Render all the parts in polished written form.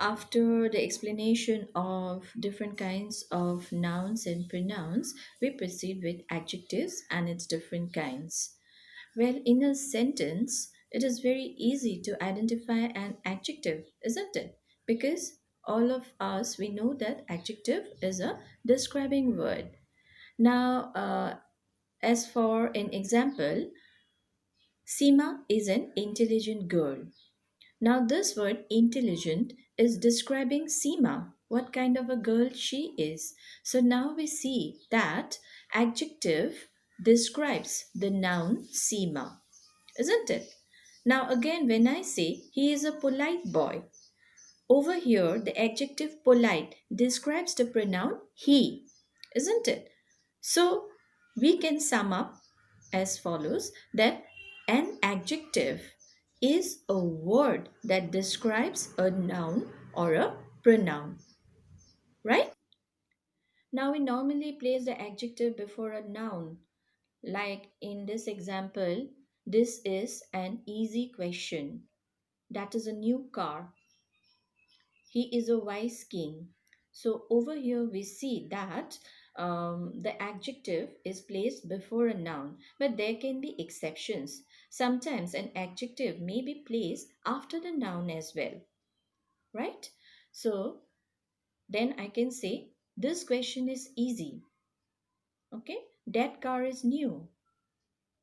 After the explanation of different kinds of nouns and pronouns, we proceed with adjectives and its different kinds. Well, in a sentence, it is very easy to identify an adjective, isn't it? Because all of us, we know that adjective is a describing word. Now, as for an example, Seema is an intelligent girl. Now, this word intelligent is describing Seema, what kind of a girl she is. So now we see that adjective describes the noun Seema, isn't it? Now, again, when I say he is a polite boy, over here the adjective polite describes the pronoun he, isn't it? So we can sum up as follows that an adjective is a word that describes a noun or a pronoun, right? Now we normally place the adjective before a noun. Like in this example, this is an easy question. That is a new car. He is a wise king. So over here we see that the adjective is placed before a noun, but there can be exceptions. Sometimes an adjective may be placed after the noun as well, right? So then I can say this question is easy. Okay, that car is new.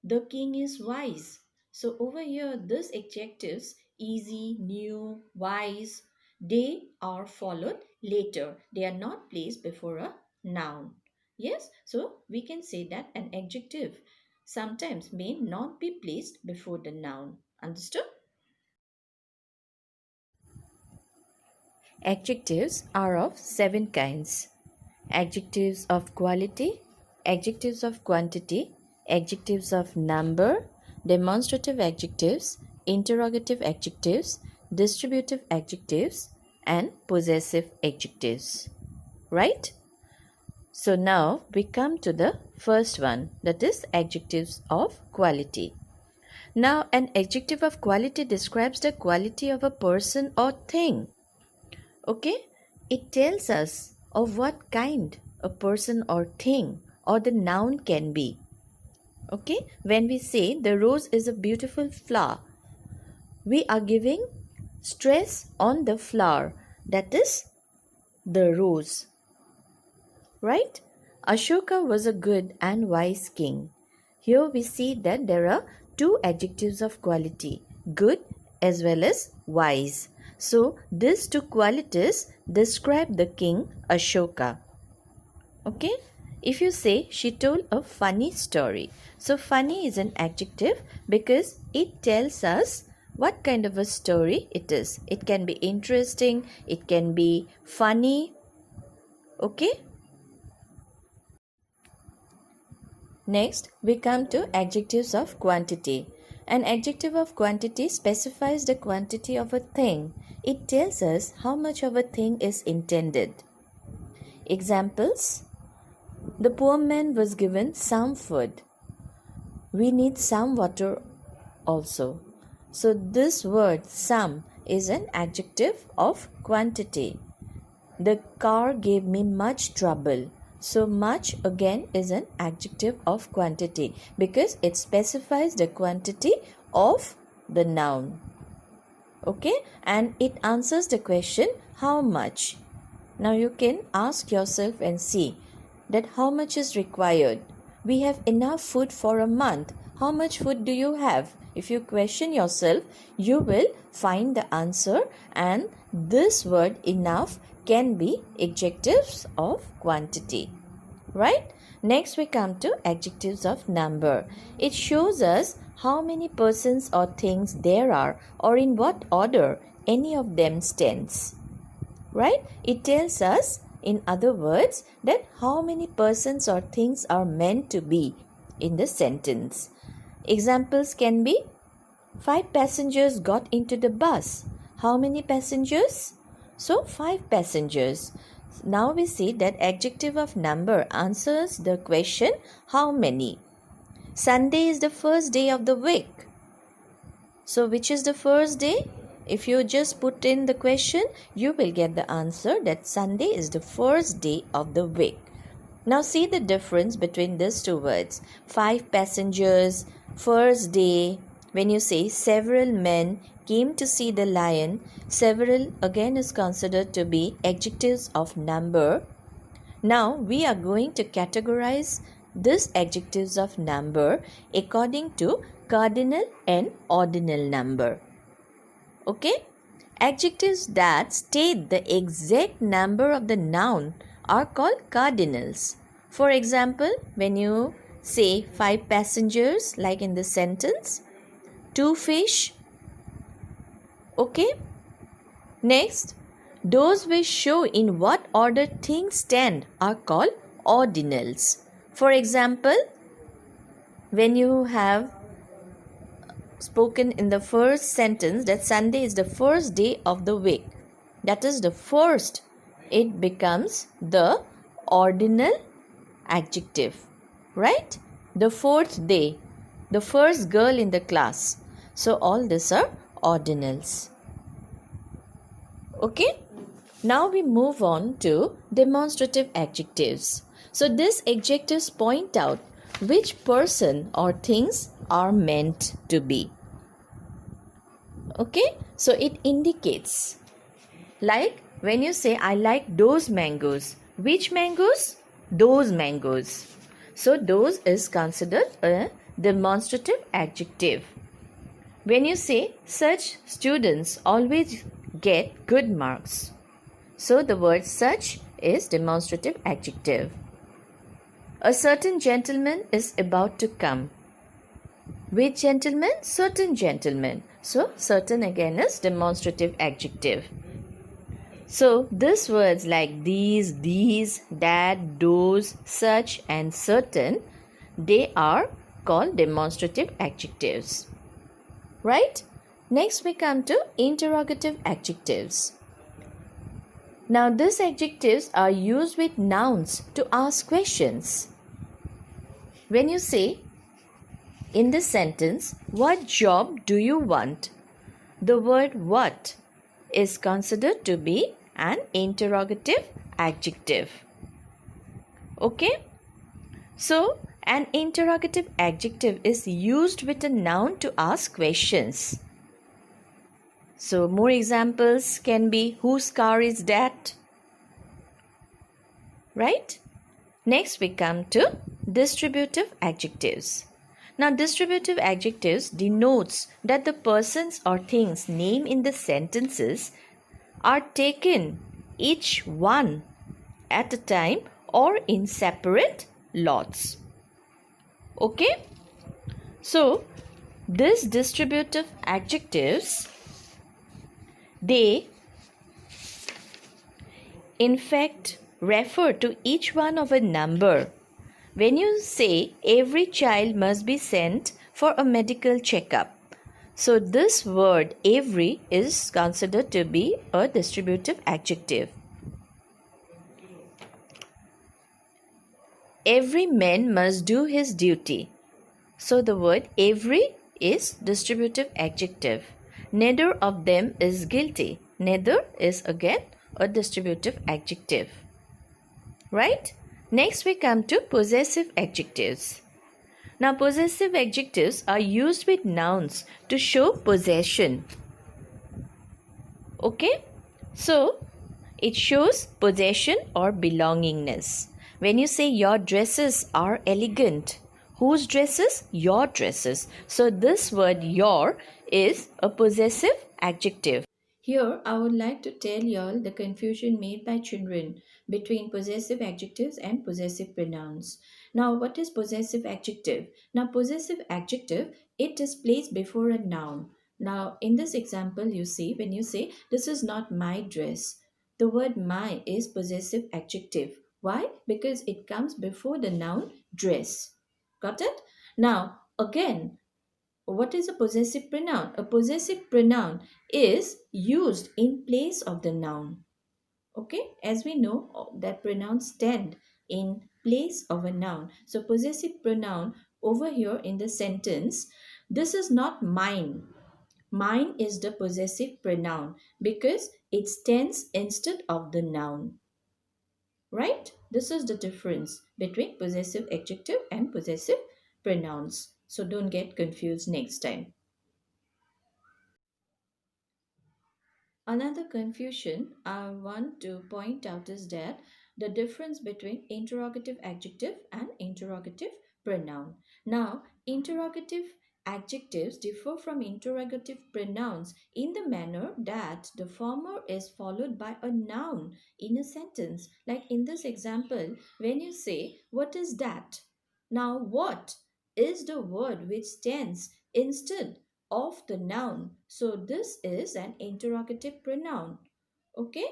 The king is wise. So over here, these adjectives easy, new, wise, they are followed later. They are not placed before a noun. Yes, so we can say that an adjective sometimes may not be placed before the noun. Understood? Adjectives are of seven kinds: adjectives of quality, adjectives of quantity, adjectives of number, demonstrative adjectives, interrogative adjectives, distributive adjectives, and possessive adjectives. Right? So now we come to the first one, that is adjectives of quality. Now, an adjective of quality describes the quality of a person or thing. Okay, it tells us of what kind a person or thing or the noun can be. Okay, when we say the rose is a beautiful flower, we are giving stress on the flower, that is the rose, right? Ashoka was a good and wise king. Here we see that there are two adjectives of quality, good as well as wise. So these two qualities describe the king Ashoka. Okay? If you say she told a funny story. So funny is an adjective because it tells us what kind of a story it is. It can be interesting, it can be funny. Okay? Next, we come to adjectives of quantity. An adjective of quantity specifies the quantity of a thing. It tells us how much of a thing is intended. Examples: the poor man was given some food. We need some water also. So this word some is an adjective of quantity. The car gave me much trouble. So much again is an adjective of quantity because it specifies the quantity of the noun. Okay, and it answers the question how much. Now you can ask yourself and see that how much is required. We have enough food for a month. How much food do you have? If you question yourself, you will find the answer, and this word enough can be adjectives of quantity. Right? Next we come to adjectives of number. It shows us how many persons or things there are or in what order any of them stands. Right? It tells us, in other words, that how many persons or things are meant to be in the sentence. Examples can be 5 passengers got into the bus. How many passengers? So 5 passengers. Now we see that adjective of number answers the question how many. Sunday is the first day of the week. So which is the first day? if you just put in the question, you will get the answer that Sunday is the first day of the week. Now see the difference between these two words. 5 passengers, first day. When you say several men came to see the lion, several again is considered to be adjectives of number. Now we are going to categorize these adjectives of number according to cardinal and ordinal number. Okay? Adjectives that state the exact number of the noun are called cardinals. For example, when you say 5 passengers, like in this sentence, 2 fish. Okay? Next, those which show in what order things stand are called ordinals. For example, when you have spoken in the first sentence that Sunday is the first day of the week, that is the first, it becomes the ordinal adjective, right? The fourth day, the first girl in the class. So all these are ordinals. Okay? Now we move on to demonstrative adjectives. So these adjectives point out which person or things are meant to be. Okay? So it indicates, like when you say I like those mangoes. Which mangoes? Those mangoes. So those is considered a demonstrative adjective. When you say such students always get good marks. So the word such is demonstrative adjective. A certain gentleman is about to come. Which gentleman? Certain gentleman. So certain again is demonstrative adjective. So these words like these, that, those, such and certain, they are called demonstrative adjectives. Right? Next we come to interrogative adjectives. Now these adjectives are used with nouns to ask questions. When you say in this sentence, what job do you want? The word what is considered to be an interrogative adjective. Okay? So an interrogative adjective is used with a noun to ask questions. So more examples can be whose car is that? Right? Next we come to distributive adjectives. Now distributive adjectives denotes that the persons or things named in the sentences are taken each one at a time or in separate lots. Okay? So these distributive adjectives, they in fact refer to each one of a number. When you say every child must be sent for a medical checkup, so this word every is considered to be a distributive adjective. Every man must do his duty. So the word every is distributive adjective. Neither of them is guilty. Neither is again a distributive adjective. Right? Next we come to possessive adjectives. Now possessive adjectives are used with nouns to show possession. Okay? So it shows possession or belongingness. When you say your dresses are elegant, whose dresses? Your dresses. So this word your is a possessive adjective. Here, I would like to tell you all the confusion made by children between possessive adjectives and possessive pronouns. Now, what is possessive adjective? Now, possessive adjective, it is placed before a noun. Now, in this example, you see, when you say, this is not my dress, the word my is possessive adjective. Why? Because it comes before the noun dress. Got it? Now, again, what is a possessive pronoun? A possessive pronoun is used in place of the noun. Okay, as we know that pronouns stand in place of a noun. So, possessive pronoun over here in the sentence, this is not mine. Mine is the possessive pronoun because it stands instead of the noun. Right? This is the difference between possessive adjective and possessive pronouns. So don't get confused next time. Another confusion I want to point out is that the difference between interrogative adjective and interrogative pronoun. Now, interrogative adjectives differ from interrogative pronouns in the manner that the former is followed by a noun in a sentence. Like in this example, when you say, "What is that?" Now, what is the word which stands instead of the noun. So this is an interrogative pronoun. Okay?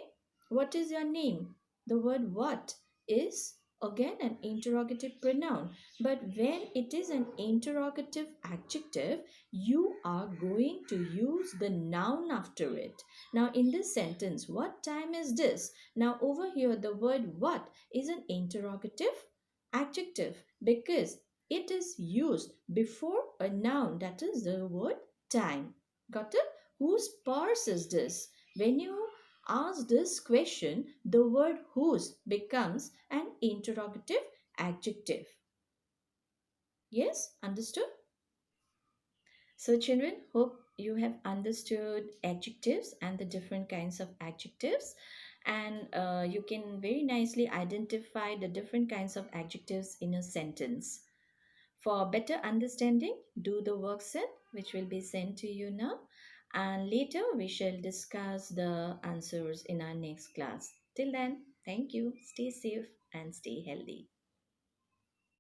What is your name? The word what is again an interrogative pronoun. But when it is an interrogative adjective, you are going to use the noun after it. Now, in this sentence, what time is this? Now, over here, the word what is an interrogative adjective because it is used before a noun, that is the word time. Got it? Whose purse is this? When you ask this question, the word whose becomes an interrogative adjective. Yes, understood? So, children, hope you have understood adjectives and the different kinds of adjectives, and you can very nicely identify the different kinds of adjectives in a sentence. For better understanding, do the work set which will be sent to you now, and later we shall discuss the answers in our next class. Till then, thank you, stay safe, and stay healthy.